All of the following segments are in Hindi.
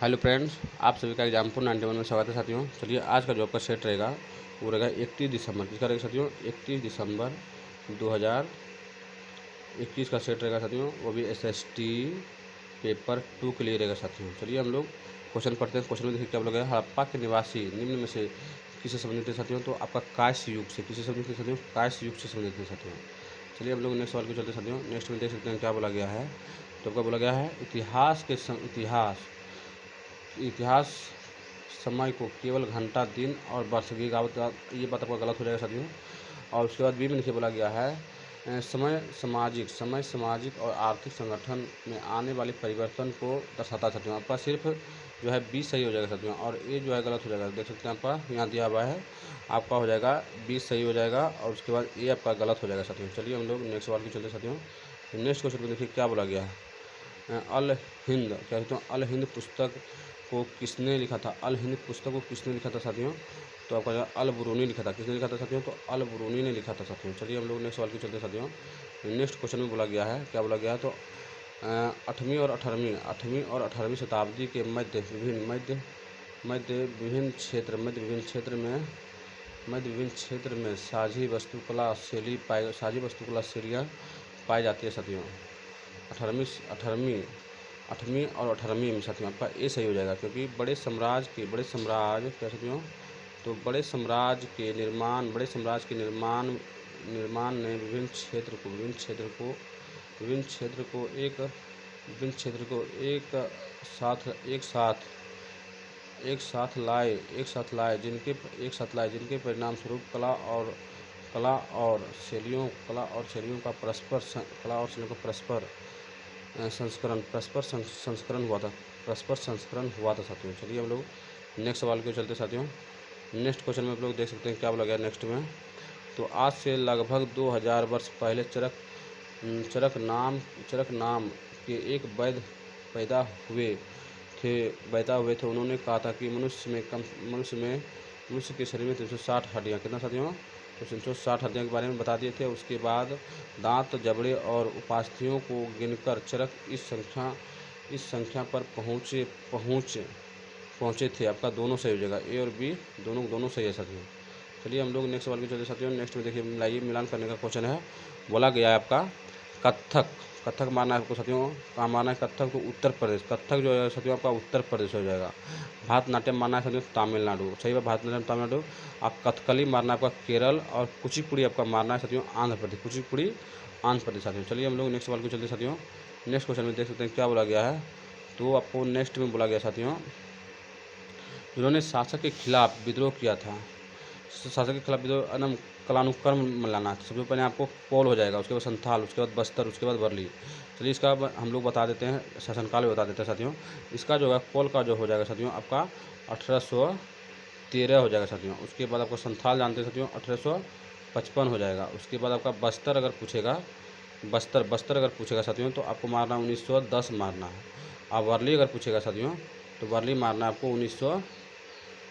हेलो फ्रेंड्स, आप सभी का एग्जामपुर 91 में स्वागत है साथियों। चलिए आज का जो आपका सेट रहेगा वो रहेगा 31 दिसंबर। किसका रहेगा साथियों? 31 दिसंबर 2021 का सेट रहेगा साथियों। वो भी SST पेपर 2 के लिए रहेगा साथियों। चलिए हम लोग क्वेश्चन पढ़ते हैं। क्वेश्चन में देखिए क्या बोला गया है। हड़प्पा के निवासी निम्न में से किससे संबंधित है साथियों? तो आपका कांस्य युग से। किससे संबंधित है साथियों? कांस्य युग से संबंधित है साथियों। चलिए हम लोग नेक्स्ट सवाल को चलते हैं साथियों। नेक्स्ट में देख सकते हैं क्या बोला गया है। तो आपका बोला गया है इतिहास समय को केवल घंटा, दिन और वर्ष की ये बात आपका गलत हो जाएगा साथियों। और उसके बाद बी में देखिए बोला गया है समय सामाजिक और आर्थिक संगठन में आने वाले परिवर्तन को दर्शाता है साथियों। आपका सिर्फ जो है बी सही हो जाएगा साथियों, और ए जो है गलत हो जाएगा। देख सकते हैं आपका यहाँ दिया हुआ है, आपका हो जाएगा बी सही हो जाएगा, और उसके बाद ए आपका गलत हो जाएगा साथियों। चलिए हम लोग नेक्स्ट सवाल की चलते साथियों। नेक्स्ट क्वेश्चन में देखिए क्या बोला गया है। अल हिंद क्या कहते हैं? अल हिंद पुस्तक को किसने लिखा था? अल हिंद पुस्तक को किसने लिखा था साथियों? तो आपका अल बुरूनी लिखा था। किसने लिखा था साथियों? तो अल बुरूनी ने लिखा था साथियों। चलिए हम लोग नेक्स्ट सवाल की चलते साथियों। नेक्स्ट क्वेश्चन में बोला गया है, क्या बोला गया है। तो 8वीं और 18वीं शताब्दी के मध्य विभिन्न क्षेत्र में साझी वास्तुकला शैलियाँ पाई जाती है साथियों। 8वीं में साथियों आपका ए सही हो जाएगा, क्योंकि बड़े साम्राज्य क्या साथियों? तो बड़े साम्राज्य के निर्माण ने विभिन्न क्षेत्र को एक साथ लाए जिनके परिणाम स्वरूप कला और शैलियों का परस्पर संस्करण हुआ था साथियों। चलिए हम लोग नेक्स्ट सवाल के चलते साथियों। नेक्स्ट क्वेश्चन में आप लोग देख सकते हैं क्या बोला गया नेक्स्ट में। तो आज से लगभग 2000 वर्ष पहले चरक नाम के एक वैद्य पैदा हुए थे। उन्होंने कहा था कि मनुष्य के शरीर में 360 हड्डियाँ, कितना साथियों? तो 360 हड्डियों के बारे में बता दिए थे। उसके बाद दांत, जबड़े और उपास्थियों को गिनकर चरक इस संख्या पर पहुँचे थे। आपका दोनों सही हो जाएगा, ए और बी दोनों सही है साथियों। चलिए हम लोग नेक्स्ट सवाल के चलते साथियों। नेक्स्ट में देखिए मिलाइए मिलान करने का क्वेश्चन है। बोला गया है आपका कत्थक मारना है आपको साथियों। कहाँ मारना है कत्थक? तो उत्तर प्रदेश। कत्थक जो है साथियों आपका उत्तर प्रदेश हो जाएगा। भारतनाट्यम मारना है साथियों तमिलनाडु। सही है, भारतनाट्यम तमिलनाडु। आप कथकली मारना है आपका केरल, और कुचिपुड़ी आपका मारना है साथियों आंध्र प्रदेश। कुचिपुड़ी आंध्र प्रदेश साथियों। चलिए हम लोग नेक्स्ट सवाल को चलते साथियों। नेक्स्ट क्वेश्चन में देख सकते हैं क्या बोला गया है। तो आपको नेक्स्ट में बोला गया साथियों, जिन्होंने शासक के खिलाफ विद्रोह किया था। शासक के खिलाफ विद्रोह कालानुक्रम लाना है। सबसे पहले आपको कोल हो जाएगा, उसके बाद संथाल, उसके बाद बस्तर, उसके बाद वर्ली। चलिए इसका हम लोग बता देते हैं, शासनकाल बता देते हैं साथियों। इसका जो है कोल का जो हो जाएगा साथियों आपका 1813 हो जाएगा साथियों। उसके बाद आपको संथाल जानते हैं साथियों 1855 हो जाएगा। उसके बाद आपका बस्तर अगर पूछेगा साथियों तो आपको मारना 1910 मारना है। और वर्ली अगर पूछेगा साथियों तो वर्ली मारना है आपको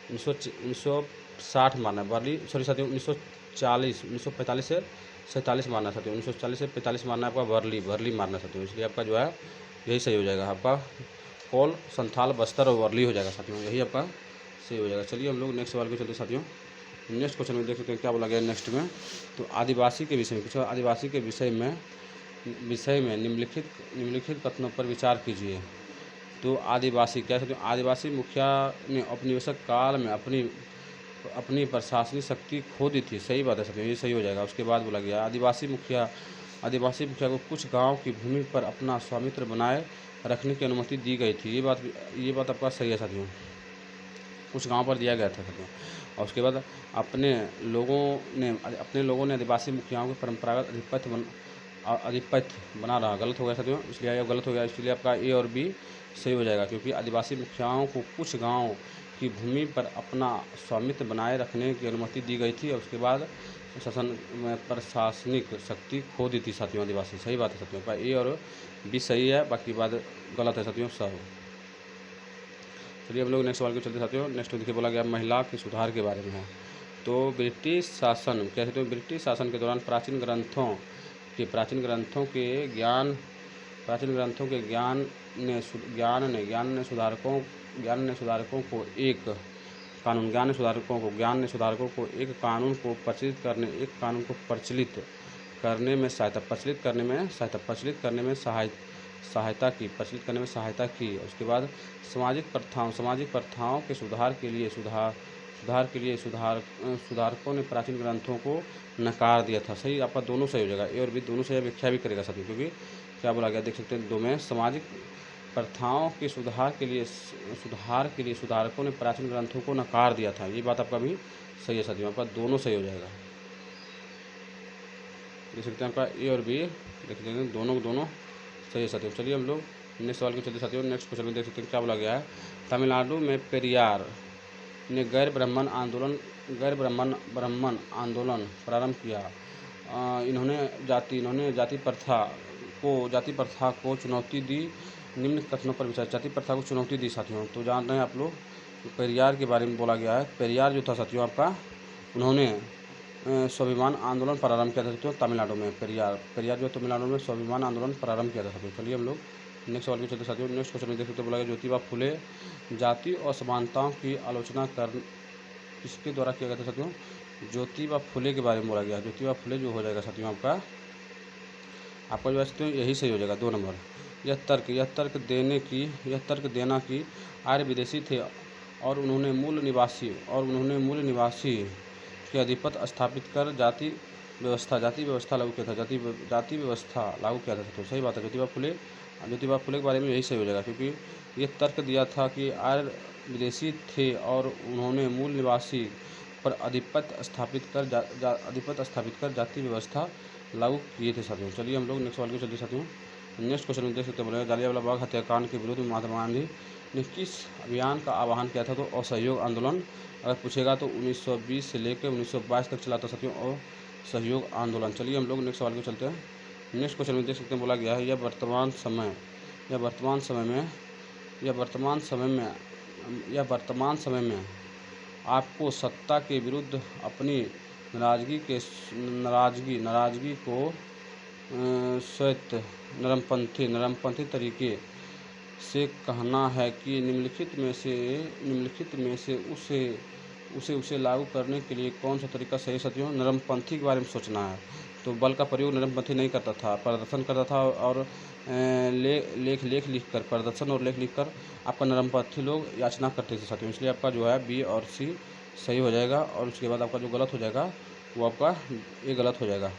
1960 मारना है। वर्ली सॉरी साथियों 1945 से 47 मारना है साथियों। 1940 से 45 मारना है आपका वर्ली मारना है साथियों। इसलिए आपका जो है यही सही हो जाएगा। आपका कोल, संथाल, बस्तर और वर्ली हो जाएगा साथियों, यही आपका सही हो जाएगा। चलिए हम लोग नेक्स्ट सवाल को चलते साथियों। नेक्स्ट क्वेश्चन में देख सकते हैं क्या बोला गया नेक्स्ट में। तो आदिवासी के विषय में निम्नलिखित कथनों पर विचार कीजिए। तो आदिवासी क्या है? आदिवासी मुखिया ने औपनिवेशिक काल में अपनी प्रशासनिक शक्ति खो दी थी। सही बात है साथियों, ये सही हो जाएगा। उसके बाद बोला गया आदिवासी मुखिया को कुछ गांव की भूमि पर अपना स्वामित्व बनाए रखने की अनुमति दी गई थी। ये बात आपका सही है साथियों, कुछ गांव पर दिया गया था साथियों। और उसके बाद अपने लोगों ने आदिवासी मुखियाओं के परंपरागत आधिपत्य बना रहा। गलत हो गया साथियों, इसलिए ये गलत हो गया। इसलिए आपका ए और बी सही हो जाएगा, क्योंकि आदिवासी मुखियाओं को कुछ गांव की भूमि पर अपना स्वामित्व बनाए रखने की अनुमति दी गई थी। और उसके बाद प्रशासनिक शक्ति खो दी थी साथियों आदिवासी। सही बात है साथियों, का ए और बी सही है, बाकी बात गलत है साथियों सब। चलिए हम लोग नेक्स्ट सवाल को चलते साथियों। नेक्स्ट देखिए बोला गया महिला के सुधार के बारे में है। तो ब्रिटिश शासन के दौरान प्राचीन ग्रंथों के ज्ञान ने सुधारकों सुधारकों को एक कानून को प्रचलित करने में सहायता की। उसके बाद सामाजिक प्रथाओं के सुधार के लिए सुधारकों ने प्राचीन ग्रंथों को नकार दिया था। सही, आपका दोनों सही हो जाएगा, ए और बी दोनों सही। व्याख्या भी करेगा साथियों, क्योंकि क्या बोला गया देख सकते हैं दो में, सामाजिक प्रथाओं के सुधार के लिए सुधारकों ने प्राचीन ग्रंथों को नकार दिया था। ये बात आपका भी सही है साथियों, आपका दोनों सही हो जाएगा। देख सकते हैं आपका ए और बी देख सकते हैं दोनों सही है साथियों। चलिए हम लोग नेक्स्ट सवाल के चलते साथियों, नेक्स्ट क्वेश्चन में देख सकते हैं क्या बोला गया है। तमिलनाडु में पेरियार ने गैर ब्राह्मण आंदोलन प्रारंभ किया। इन्होंने जाति प्रथा को चुनौती दी। निम्न कथनों पर विचार। जाति प्रथा को चुनौती दी साथियों, तो जान रहे हैं आप लोग पेरियार के बारे में बोला गया है। पेरियार जो था साथियों आपका, उन्होंने स्वाभिमान आंदोलन प्रारंभ किया था साथियों तमिलनाडु में। पेरियार जो तमिलनाडु में स्वाभिमान आंदोलन प्रारंभ किया था साथियों। चलिए हम लोग नेक्स्ट सवाल के चलते साथियों, नेक्स्ट क्वेश्चन में देख सकते बोला गया ज्योतिबा फुले जाति और असमानताओं की आलोचना किसके द्वारा किया गया था साथियों। ज्योतिबा फुले के बारे में बोला गया। ज्योतिबा फुले जो हो जाएगा साथियों आपका जो है साथियों यही सही हो जाएगा 2 नंबर। यह तर्क देना कि आर्य विदेशी थे और उन्होंने मूल निवासी के आधिपत्य स्थापित कर जाति व्यवस्था लागू किया था। जाति व्यवस्था लागू किया था तो सही बात है। ज्योतिबा फुले के बारे में यही सही हो जाएगा, क्योंकि ये तर्क दिया था कि आर्य विदेशी थे और उन्होंने मूल निवासी पर आधिपत्य स्थापित कर जाति व्यवस्था लागू किए थे साथियों। चलिए हम लोग नेक्स्ट सवाल के चलते साथियों, नेक्स्ट क्वेश्चन में देख सकते हैं जालियांवाला बाग हत्याकांड के विरुद्ध महात्मा गांधी ने किस अभियान का आह्वान किया था। तो असहयोग आंदोलन अगर पूछेगा तो 1920 से लेकर 1922 तक चला था साथियों असहयोग आंदोलन। चलिए हम लोग नेक्स्ट सवाल के चलते हैं, नेक्स्ट क्वेश्चन में देख सकते हैं बोला गया है यह वर्तमान समय में आपको सत्ता के विरुद्ध अपनी नाराजगी को श्वेत नरमपंथी तरीके से कहना है कि निम्नलिखित में से उसे लागू करने के लिए कौन सा तरीका सही साथियों। नरमपंथी के बारे में सोचना है। तो बल का प्रयोग नरमपंथी नहीं करता था, प्रदर्शन करता था और लेख लिखकर प्रदर्शन और लेख लिखकर आपका नरमपंथी लोग याचना करते थे साथियों। इसलिए आपका जो है बी और सी सही हो जाएगा, और उसके बाद आपका जो गलत हो जाएगा वो आपका ये गलत हो जाएगा।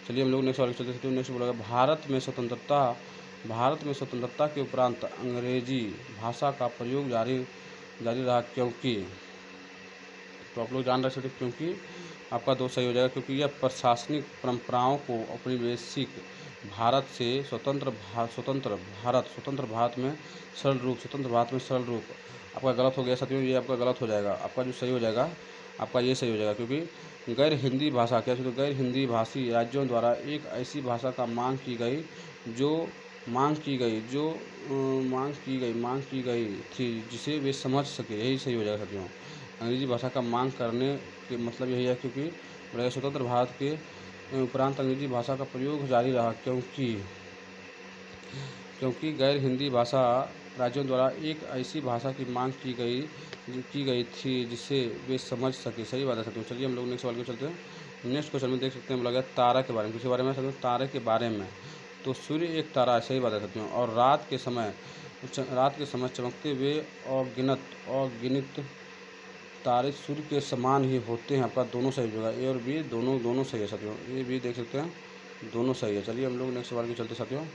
चलिए हम लोग नेक्स्ट सवाल चलते हैं। नेक्स्ट बोलेगा भारत में स्वतंत्रता के उपरांत अंग्रेजी भाषा का प्रयोग जारी रहा क्योंकि। तो आप लोग जान रहे थे क्योंकि आपका 2 सही हो जाएगा, क्योंकि यह प्रशासनिक परंपराओं को औपनिवेशिक भारत से स्वतंत्र भारत में सरल रूप आपका गलत हो गया साथियों। ये आपका गलत हो जाएगा, आपका जो सही हो जाएगा आपका ये सही हो जाएगा, क्योंकि गैर हिंदी भाषी राज्यों द्वारा एक ऐसी भाषा का मांग की गई थी जिसे वे समझ सके। यही सही हो जाएगा साथियों। अंग्रेजी भाषा का मांग करने के मतलब यही है, क्योंकि स्वतंत्र भारत के उपरांत अंग्रेजी भाषा का प्रयोग जारी रहा क्योंकि गैर हिंदी भाषा राज्यों द्वारा एक ऐसी भाषा की मांग की गई थी जिसे वे समझ सके। सही बात है साथियों। चलिए हम लोग नेक्स्ट सवाल को चलते हैं। नेक्स्ट क्वेश्चन में देख सकते हैं बोला गया तारा के बारे में। किसके बारे में साथियों? तारे के बारे में। तो सूर्य एक तारा है, सही बात है साथियों, और रात के समय चमकते हुए अगिनत तारे सूर्य के समान ही होते हैं। आपका दोनों सही होगा, ए और बी दोनों सही है साथियों। ये भी देख सकते हैं दोनों सही है। चलिए हम लोग नेक्स्ट सवाल के चलते साथियों,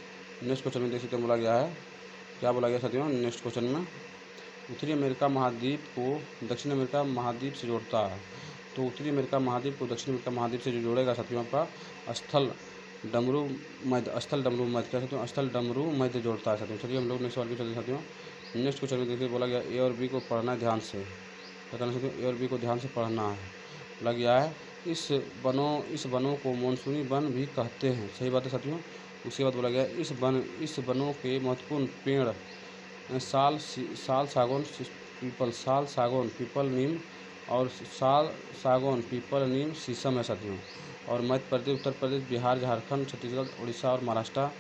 नेक्स्ट क्वेश्चन में देख सकते हैं बोला गया है क्या बोला गया साथियों। नेक्स्ट क्वेश्चन में उत्तरी अमेरिका महाद्वीप को दक्षिण अमेरिका महाद्वीप से जोड़ता है। तो उत्तरी अमेरिका महाद्वीप को दक्षिण अमेरिका महाद्वीप से जो जोड़ेगा साथियों आपका स्थल डमरू मध्य जोड़ता है साथियों। चलिए हम लोग नेक्स्ट सवाल के चलते साथियों, नेक्स्ट क्वेश्चन में देखिए बोला गया ए और बी को पढ़ना है ध्यान से। बताना साथियों ए और बी को ध्यान से पढ़ना है। बोला गया है इस वनों को मानसूनी वन भी कहते हैं। सही बात है साथियों। उसके बाद बोला गया इस वनों के महत्वपूर्ण पेड़ साल सागौन पीपल नीम और पीपल नीम शीशम है साथियों। और मध्य प्रदेश, उत्तर प्रदेश, बिहार, झारखंड, छत्तीसगढ़, उड़ीसा और महाराष्ट्र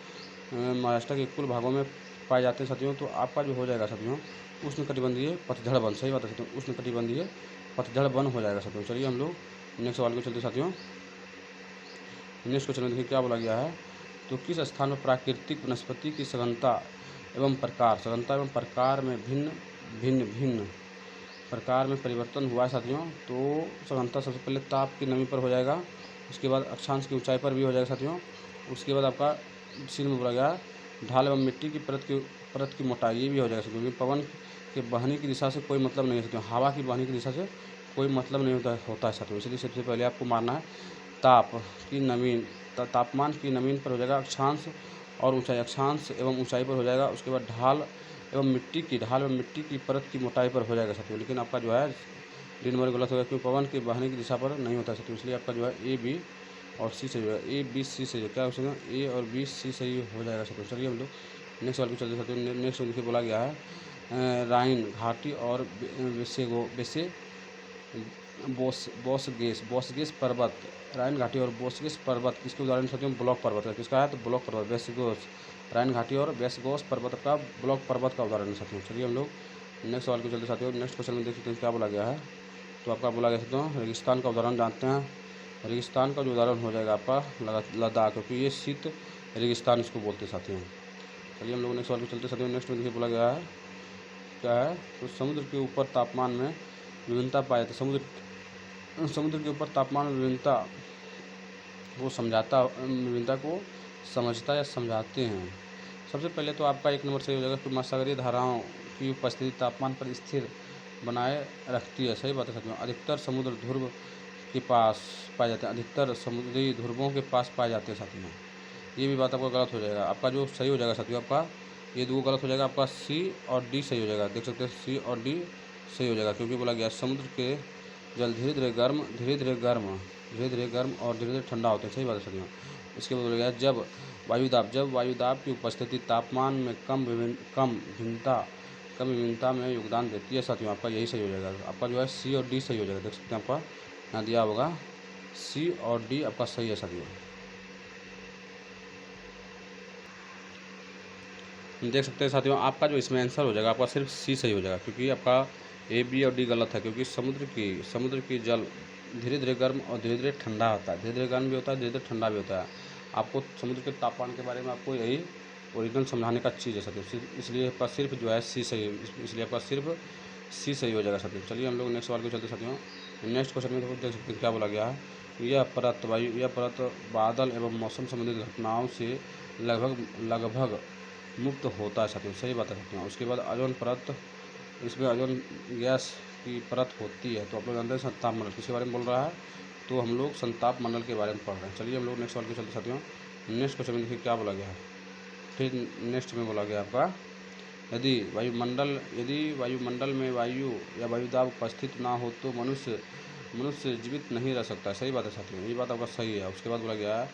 के कुल भागों में पाए जाते हैं साथियों, तो आपका जो हो जाएगा साथियों उष्णकटिबंधीय पतझड़ वन। सही बात है साथियों, उष्णकटिबंधीय पतझड़ वन हो जाएगा साथियों। चलिए हम लोग नेक्स्ट सवाल को चलते साथियों। नेक्स्ट क्वेश्चन में देखिए क्या बोला गया है। तो किस स्थान पर प्राकृतिक वनस्पति की सघनता एवं प्रकार में भिन्न प्रकार में परिवर्तन हुआ है साथियों। तो सघनता सबसे पहले ताप की नमी पर हो जाएगा, उसके बाद अक्षांश की ऊंचाई पर भी हो जाएगा साथियों। उसके बाद आपका सी में बोला गया ढाल एवं मिट्टी की परत की मोटाई, ये भी हो जाएगा साथियों। क्योंकि पवन के बहने की दिशा से कोई मतलब नहीं है साथियों, हवा की बहने की दिशा से कोई मतलब नहीं होता है साथियों। इसलिए सबसे पहले आपको मारना है तापमान की नमीन पर हो जाएगा अक्षांश और ऊंचाई, अक्षांश एवं ऊंचाई पर हो जाएगा। उसके बाद ढाल एवं मिट्टी की परत की मोटाई पर हो जाएगा साथियों। लेकिन आपका जो है डी नंबर गलत होगा, क्योंकि पवन के बहने की दिशा पर नहीं होता है साथियों। इसलिए आपका जो है ए बी और सी सही होगा, ए बी सी सही है। क्या हो सकता है, ए और बी सी सही हो जाएगा साथियों। चलिए हम लोग नेक्स्ट सवाल पे चलते साथियों। नेक्स्ट देखिए बोला गया है राइन घाटी और बोसगेस पर्वत। राइन घाटी और बोसगेस पर्वत किसके उदाहरण साथियों, ब्लॉक पर्वत है। किसका है, तो ब्लॉक पर्वत बेसगोस। राइन घाटी और बेसगोस पर्वत का ब्लॉक पर्वत का उदाहरण है साथियों। चलिए हम लोग नेक्स्ट सवाल को चलते साथियों। नेक्स्ट क्वेश्चन में देख सकते हैं क्या बोला गया है। तो आपका बोला गया साथियों रेगिस्तान का उदाहरण जानते हैं। रेगिस्तान का जो उदाहरण हो जाएगा आपका लद्दाख, क्योंकि ये शीत रेगिस्तान इसको बोलते हैं साथियों। चलिए हम लोग नेक्स्ट सवाल को चलते साथियों। नेक्स्ट में देखिए बोला गया है क्या है, तो समुद्र के ऊपर तापमान में विभिन्नता पाई जाती है। समुद्र के ऊपर तापमान में विभिन्नता को समझता या समझाते हैं। सबसे पहले तो आपका एक नंबर सही हो जाएगा कि महासागरीय धाराओं की उपस्थिति तापमान पर स्थिर बनाए रखती है। सही बात है साथियों। अधिकतर समुद्र ध्रुव के पास पाए जाते हैं, अधिकतर समुद्री ध्रुवों के पास पाए जाते हैं साथियों। ये भी बात आपका गलत हो जाएगा। आपका जो सही हो जाएगा साथियों, आपका ये दो गलत हो जाएगा, आपका सी और डी सही हो जाएगा। देख सकते हैं सी और डी सही हो जाएगा, क्योंकि बोला गया समुद्र के जल धीरे धीरे गर्म और धीरे धीरे ठंडा होते हैं। सही बात है साथियों। इसके बाद बोला गया जब वायुदाब की उपस्थिति तापमान में कम विभिन्नता में योगदान देती है साथियों। आपका यही सही हो जाएगा। आपका जो है सी और डी सही हो जाएगा। देख सकते हैं आपका यहाँ दिया होगा सी और डी आपका सही है साथियों। देख सकते हैं साथियों आपका जो इसमें आंसर हो जाएगा आपका सिर्फ सी सही हो जाएगा, क्योंकि आपका ए बी और डी गलत है। क्योंकि समुद्र की जल धीरे धीरे गर्म और धीरे धीरे ठंडा होता है, धीरे धीरे गर्म भी होता है, धीरे धीरे ठंडा भी होता है। आपको समुद्र के तापमान के बारे में आपको यही ओरिजिनल समझाने का चीज़ है साथियों। इसलिए आपका सिर्फ जो है सी सही, इसलिए आपका सिर्फ सी सही हो जाएगा साथियों। चलिए हम लोग नेक्स्ट सवाल को चलते साथियों। नेक्स्ट क्वेश्चन में देख सकते हैं क्या बोला गया है। यह परत बादल एवं मौसम संबंधित घटनाओं से लगभग मुक्त होता है साथियों। सही बात है साथियों। उसके बाद ओजोन परत, इसमें ओजोन गैस की परत होती है। तो आप लोग जानते हैं संताप मंडल किसके बारे में बोल रहा है, तो हम लोग संताप मंडल के बारे में पढ़ रहे हैं। चलिए हम लोग नेक्स्ट सवाल के चलते साथियों। नेक्स्ट क्वेश्चन में देखिए क्या बोला गया है। फिर नेक्स्ट में बोला गया आपका यदि वायुमंडल में वायु या वायुदाब उपस्थित ना हो तो मनुष्य जीवित नहीं रह सकता। सही बात है साथियों, ये बात आपका सही है। उसके बाद बोला गया है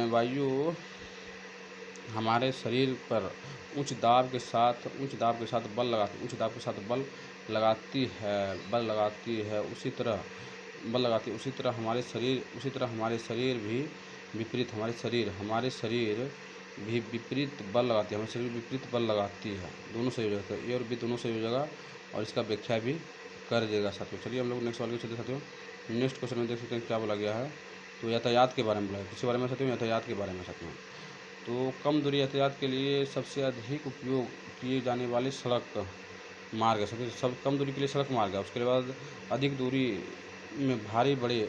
वायु हमारे शरीर पर उच्च दाब के साथ बल लगाती है। उसी तरह हमारे शरीर भी विपरीत बल लगाती है। दोनों सही हो जाएगा, ए और बी दोनों सही हो जाएगा और इसका व्याख्या भी कर देगा साथियों। चलिए हम लोग नेक्स्ट सवाल के चलते साथियों। नेक्स्ट क्वेश्चन में देख सकते हैं क्या बोला गया है। तो यातायात के बारे में बोला है। किसके बारे में साथियों, यातायात के बारे में साथियों। तो कम दूरी यातायात के लिए सबसे अधिक उपयोग किए जाने वाले सड़क मार्ग है। सब कम दूरी के लिए सड़क मार्ग है। उसके बाद अधिक दूरी में भारी बड़े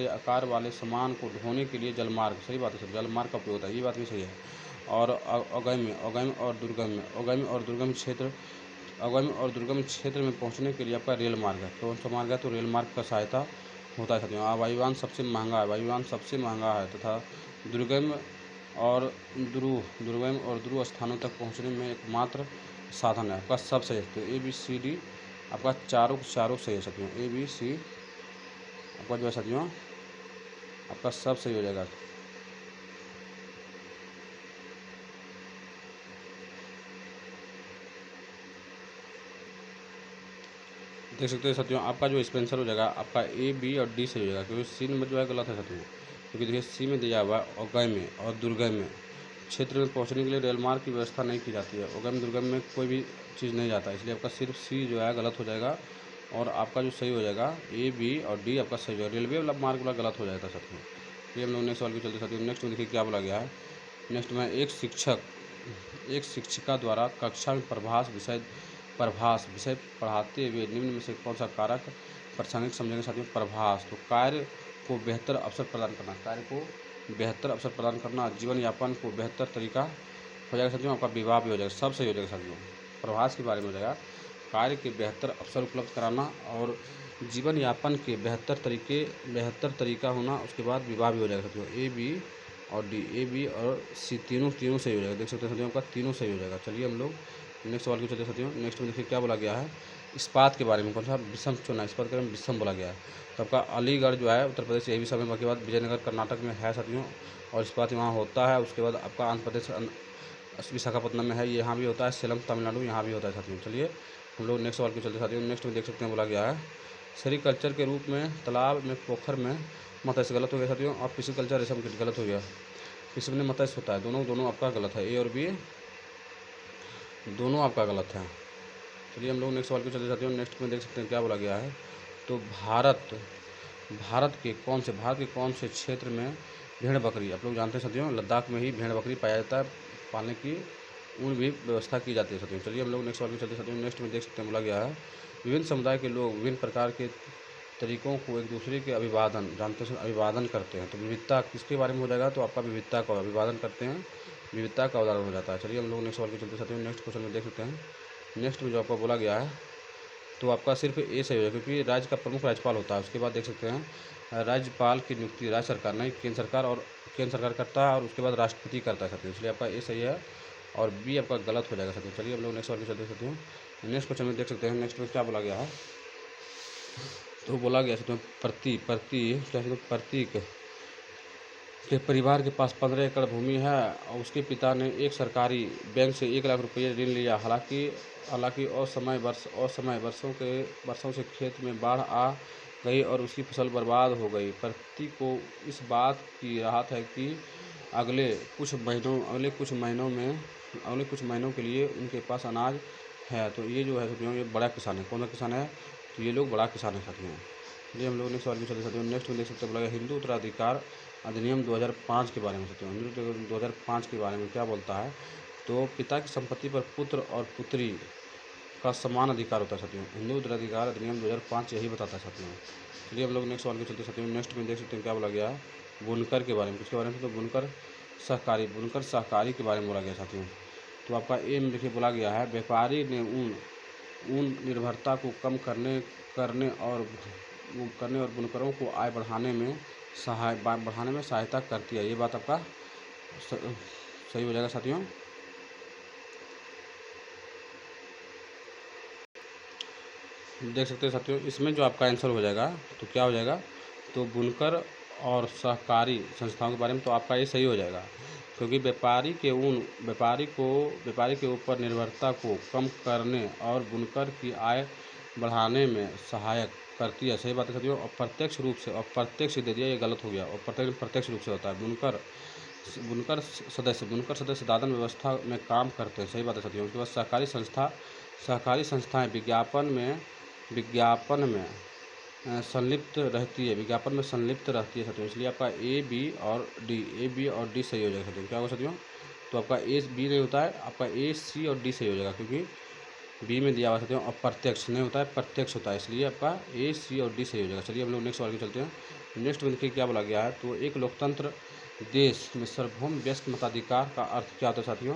आकार वाले सामान को ढोने के लिए जलमार्ग। सही बात है सर, जलमार्ग का उपयोग होता है, ये बात भी सही है। और अगम्य और दुर्गम क्षेत्र में पहुंचने के लिए आपका रेल मार्ग है। कौन सा मार्ग है, तो रेल मार्ग का सहायता होता है साथियों। वायुयान सबसे महंगा है तथा दुर्गम और ध्रुव स्थानों तक पहुंचने में एकमात्र साधन है। आपका सब सही है। ए बी सी डी आपका चारों सही है साथियों। ए बी सी आपका जो है साथियों आपका सब सही हो जाएगा। देख सकते हैं साथियों आपका जो इसमें आंसर हो जाएगा आपका ए बी और डी सही हो जाएगा, क्योंकि सी नंबर जो है गलत है साथियों। क्योंकि देखिए सी में दिया हुआ अगम्य और दुर्गम्य, क्षेत्र में पहुंचने के लिए रेल मार्ग की व्यवस्था नहीं की जाती है। उगम दुर्गम में कोई भी चीज़ नहीं जाता, इसलिए आपका सिर्फ सी जो है गलत हो जाएगा और आपका जो सही हो जाएगा ए, बी और डी आपका सही हो जाएगा। रेलवे वाला मार्ग वाला गलत हो जाएगा साथियों। ये हम लोग नेक्स्ट सवाल की चलते साथियों। नेक्स्ट में देखिए क्या बोला गया है। नेक्स्ट में एक शिक्षिका द्वारा कक्षा में प्रभास विषय पढ़ाते हुए निम्न में से कौन सा कारक प्रासंगिक समझेंगे साथियों। प्रभास तो कार्य को बेहतर अवसर प्रदान करना, जीवन यापन को बेहतर तरीका हो जाएगा साथियों। आपका विवाह भी हो जाएगा, सब सही हो जाएगा साथियों। प्रभास के बारे में हो जाएगा कार्य के बेहतर अवसर उपलब्ध कराना और जीवन यापन के बेहतर तरीका होना, उसके बाद विवाह भी हो जाएगा साथियों। ए, बी और डी, ए, बी और सी तीनों सही हो जाएगा। देख सकते हैं साथियों आपका तीनों सही हो जाएगा। चलिए हम लोग नेक्स्ट सवाल की चलते साथियों। नेक्स्ट में देखिए क्या बोला गया है। इस्पात के बारे में कौन सा विषम चुना, इस्पात के बारे में विषम बोला गया है। तो आपका अलीगढ़ जो है उत्तर प्रदेश, यही भी समय बाकी बाद विजयनगर कर्नाटक में है साथियों, और इस्पात वहाँ होता है। उसके बाद आपका आंध्र प्रदेश विशाखापट्टनम में है, यहाँ भी होता है। सेलम तमिलनाडु यहाँ भी होता है साथियों। चलिए हम लोग नेक्स्ट सवाल के चलते साथियों। नेक्स्ट में देख सकते हैं बोला गया है सेरीकल्चर के रूप में तालाब में पोखर में मत्स्य, गलत हो गया साथियों। और पिस्सीकल्चर रेशम कीट, गलत हो गया। इसमें मत्स्य होता है, दोनों आपका गलत है। ए और बी दोनों आपका गलत है। चलिए हम लोग नेक्स्ट सवाल को चलते जाते हैं। नेक्स्ट में देख सकते हैं क्या बोला गया है। तो भारत के कौन से क्षेत्र में भेड़ बकरी, आप लोग जानते हैं साथियों, लद्दाख में ही भेड़ बकरी पाया जाता है, पालने की उन भी व्यवस्था की जाती है साथियों। चलिए हम लोग नेक्स्ट सवाल को चलते साथियों। नेक्स्ट में देख सकते हैं बोला गया है विभिन्न समुदाय के लोग विभिन्न प्रकार के तरीकों को एक दूसरे के अभिवादन करते हैं। तो विविधता किसके बारे में हो जाएगा। तो आपका विविधता का अभिवादन करते हैं, विविधता का उदाहरण हो जाता है। चलिए हम लोग नेक्स्ट सवाल के चलते साथियों। नेक्स्ट क्वेश्चन में देख सकते हैं। नेक्स्ट में जो आपको बोला गया है तो आपका सिर्फ ए सही हो जाएगा, क्योंकि राज्य का प्रमुख राज्यपाल होता है। उसके बाद देख सकते हैं राज्यपाल की नियुक्ति राज्य सरकार नहीं केंद्र सरकार करता है, और उसके बाद राष्ट्रपति करता है साथियों। इसलिए आपका ए सही है और बी आपका गलत हो जाएगा साथियों। चलिए हम लोग नेक्स्ट सवाल के चलते साथियों। नेक्स्ट क्वेश्चन में देख सकते हैं। नेक्स्ट में क्या बोला गया है। तो बोला गया साथियों प्रतीक के परिवार के पास 15 एकड़ भूमि है और उसके पिता ने एक सरकारी बैंक से 1 लाख रुपये ऋण लिया। हालांकि असमय वर्षों से खेत में बाढ़ आ गई और उसकी फसल बर्बाद हो गई। प्रतीक को इस बात की राहत है कि अगले कुछ महीनों के लिए उनके पास अनाज है। तो ये जो है साथियों, ये बड़ा किसान है। कौन सा किसान है। तो ये लोग बड़ा किसान है साथियों। चलिए हम लोग नेक्स्ट सवाल भी चलते साथियों। नेक्स्ट में देख सकते हैं बोला हिंदू उत्तराधिकार अधिनियम 2005 के बारे में साथियों। हिंदू 2005 के बारे में क्या बोलता है। तो पिता की संपत्ति पर पुत्र और पुत्री का समान अधिकार होता है साथियों। हिंदू उत्तराधिकार अधिनियम 2005 यही बताता है साथियों। चलिए हम लोग नेक्स्ट सवाल के चलते साथियों। नेक्स्ट में देख सकते हैं क्या बोला गया है बुनकर के बारे में। किसके बारे में। तो बुनकर सहकारी के बारे में बोला गया साथियों। तो आपका ए में देखिए बोला गया है व्यापारी ने ऊन निर्भरता को कम करने और बुनकरों को आय बढ़ाने में सहायता करती है। ये बात आपका सही हो जाएगा साथियों। देख सकते हैं साथियों, इसमें जो आपका आंसर हो जाएगा तो क्या हो जाएगा। तो बुनकर और सहकारी संस्थाओं के बारे में तो आपका ये सही हो जाएगा, क्योंकि व्यापारी के ऊपर निर्भरता को कम करने और बुनकर की आय बढ़ाने में सहायक करती है। सही बात है साथियों। और प्रत्यक्ष दे दिया, ये गलत हो गया। और प्रत्यक्ष रूप से होता है। बुनकर सदस्य दादन व्यवस्था में काम करते हैं। सही बात है साथियों। उसके बाद सहकारी संस्थाएं विज्ञापन में संलिप्त रहती है साथियों। इसलिए आपका ए बी और डी सही हो जाएगा साथियों। क्या होगा साथियों। तो आपका ए बी नहीं होता है, आपका ए सी और डी सही हो जाएगा, क्योंकि बी में दिया हुआ साथियों अप्रत्यक्ष नहीं होता है, प्रत्यक्ष होता है। इसलिए आपका ए सी और डी सही हो जाएगा। चलिए हम लोग नेक्स्ट सवाल के चलते हैं। नेक्स्ट में देखिए क्या बोला गया है। तो एक लोकतंत्र देश में सार्वभौम वयस्क मताधिकार का अर्थ क्या होता है साथियों।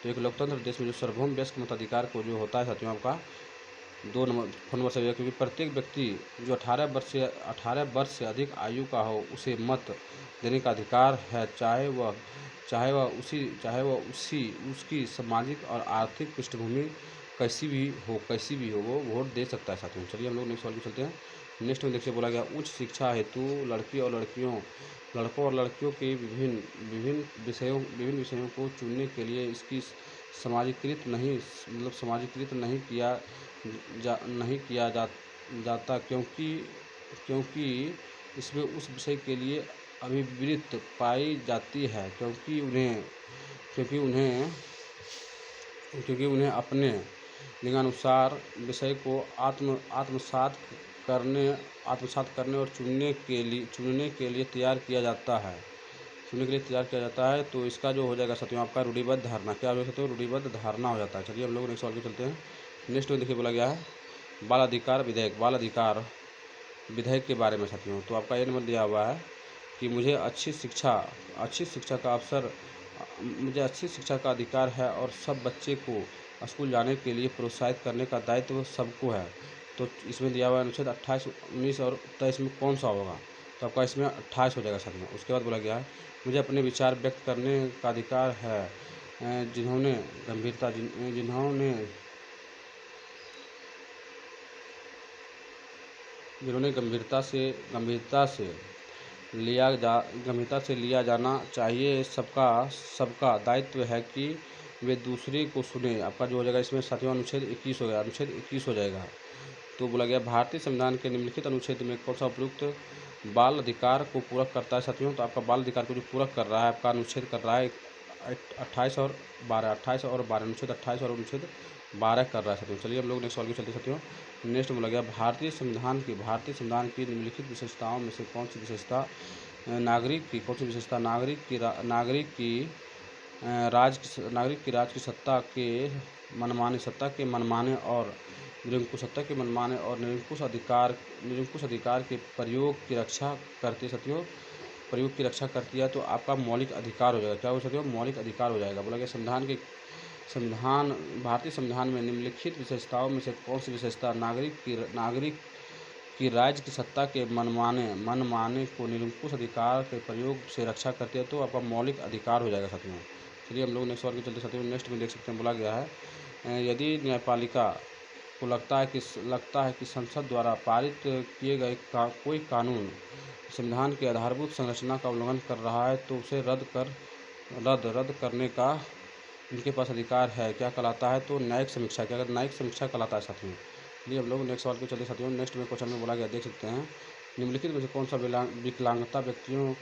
तो एक लोकतंत्र देश में जो सार्वभौम वयस्क मताधिकार को जो होता है साथियों, आपका 2 नंबर फोन नंबर सही है, क्योंकि प्रत्येक व्यक्ति जो 18 वर्ष से अधिक आयु का हो उसे मत देने का अधिकार है, चाहे वह उसकी सामाजिक और आर्थिक पृष्ठभूमि कैसी भी हो वो वोट दे सकता है साथियों। चलिए हम लोग नेक्स्ट सवाल की चलते हैं। नेक्स्ट में देखिए बोला गया उच्च शिक्षा हेतु लड़कों और लड़कियों के विभिन्न विषयों को चुनने के लिए इसकी समाजीकृत नहीं किया जाता, क्योंकि इसमें उस विषय के लिए अभिवृत्ति पाई जाती है, क्योंकि क्योंकि उन्हें अपने लिंगानुसार विषय को आत्मसात करने और चुनने के लिए तैयार किया जाता है। तो इसका जो हो जाएगा साथियों आपका रूढ़िबद्ध धारणा। क्या हो जाएगा साथियों? रूढ़िबद्ध धारणा हो जाता है। चलिए हम लोग नेक्स्ट सवाल पे चलते हैं। नेक्स्ट में देखिए बोला गया है बाल अधिकार विधेयक के बारे में साथियों। तो आपका ये नंबर दिया हुआ है कि मुझे अच्छी शिक्षा का अधिकार है और सब बच्चे को स्कूल जाने के लिए प्रोत्साहित करने का दायित्व सबको है। तो इसमें दिया हुआ है अनुच्छेद 28, 19 और 23 में कौन सा होगा? तो आपका इसमें 28 हो जाएगा साथियों। उसके बाद बोला गया है मुझे अपने विचार व्यक्त करने का अधिकार है। जिन्होंने गंभीरता से लिया जाना चाहिए। सबका दायित्व है कि वे दूसरे को सुने। आपका जो हो जाएगा इसमें साथियों अनुच्छेद 21 हो गया। अनुच्छेद 21 हो जाएगा। तो बोला गया भारतीय संविधान के निम्नलिखित अनुच्छेद में कौन सा उपयुक्त बाल अधिकार को पूरक करता है साथियों? तो आपका बाल अधिकार को जो पूरक कर रहा है आपका अनुच्छेद कर रहा है 28 और 12 अनुच्छेद 28 और अनुच्छेद 12 कर रहा है साथियों। चलिए हम लोग नेक्स्ट सवाल के चलते साथियों। नेक्स्ट बोला गया भारतीय संविधान की निम्नलिखित विशेषताओं में से कौन सी विशेषता नागरिक की राज की सत्ता के मनमाने और निरंकुश अधिकार के प्रयोग की रक्षा करती है। तो आपका मौलिक अधिकार हो जाएगा। क्या हो साथियों? मौलिक अधिकार हो जाएगा। बोला गया भारतीय संविधान में निम्नलिखित विशेषताओं में से कौन सी विशेषता नागरिक की राज्य की सत्ता के मनमाने को निरंकुश अधिकार के प्रयोग से रक्षा करती है? तो आपका मौलिक अधिकार हो जाएगा साथियों। चलिए हम लोग नेक्स्ट सवाल के चलते साथियों। नेक्स्ट में देख सकते हैं बोला गया है यदि न्यायपालिका को लगता है कि संसद द्वारा पारित किए गए कोई कानून संविधान की आधारभूत संरचना का उल्लंघन कर रहा है तो उसे रद्द करने का इनके पास अधिकार है। क्या कहलाता है? तो न्यायिक समीक्षा कहलाता है साथियों। चलिए हम लोग नेक्स्ट सवाल के चलते साथियों। नेक्स्ट में क्वेश्चन में बोला गया देख सकते हैं निम्नलिखित में से कौन सा विकलांगता व्यक्तियों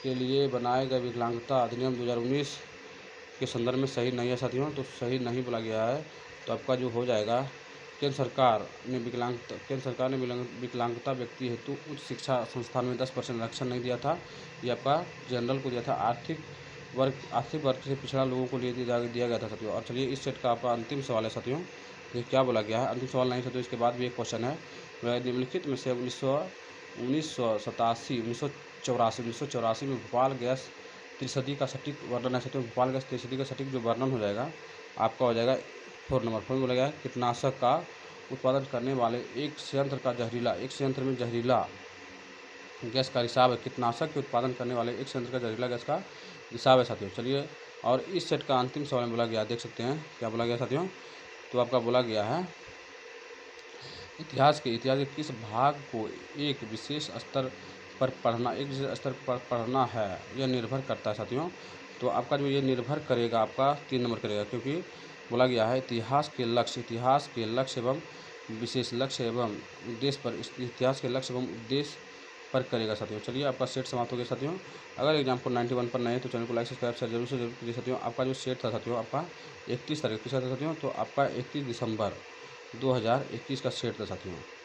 के लिए बनाए गए विकलांगता अधिनियम 2019 के संदर्भ में सही नहीं है साथियों। तो सही नहीं बोला गया है। तो आपका जो हो जाएगा केंद्र सरकार ने विकलांगता व्यक्ति हेतु उच्च शिक्षा संस्थान में 10% आरक्षण नहीं दिया था। ये आपका जनरल को दिया था। आर्थिक वर्ग से पिछड़ा लोगों को लिए दिया गया था साथियों। और चलिए इस सेट का आपका अंतिम सवाल है साथियों। ये क्या बोला गया है? अंतिम सवाल नहीं साथियों, इसके बाद भी एक क्वेश्चन है। निम्नलिखित में से 1984 में भोपाल गैस त्रिशदी का सटीक वर्णन है साथियों। भोपाल गैस त्रिशदी का सटीक जो वर्णन हो जाएगा आपका हो जाएगा 4 नंबर। फोन बोला गया कीटनाशक का उत्पादन करने वाले एक संयंत्र में जहरीला गैस का रिसाव है। कीटनाशक के उत्पादन करने वाले एक संयंत्र का जहरीला गैस का रिसाव है साथियों। चलिए और इस सेट का अंतिम सवाल में बोला गया देख सकते हैं क्या बोला गया साथियों। तो आपका बोला गया है इतिहास के किस भाग को एक विशेष स्तर पर पढ़ना है यह निर्भर करता है साथियों। तो आपका जो ये निर्भर करेगा आपका 3 नंबर करेगा, क्योंकि बोला गया है इतिहास के लक्ष्य एवं विशेष लक्ष्य एवं उद्देश्य पर करेगा साथियों। चलिए आपका सेट समाप्त हो गया साथियों। अगर एग्जाम को 91 पर नहीं तो चैनल को लाइक सब्सक्राइब जरूर कीजिए साथियों। आपका जो सेट था साथियों आपका 31 तारीख था साथियों। तो आपका 31 दिसंबर 2021 का सेट था साथियों।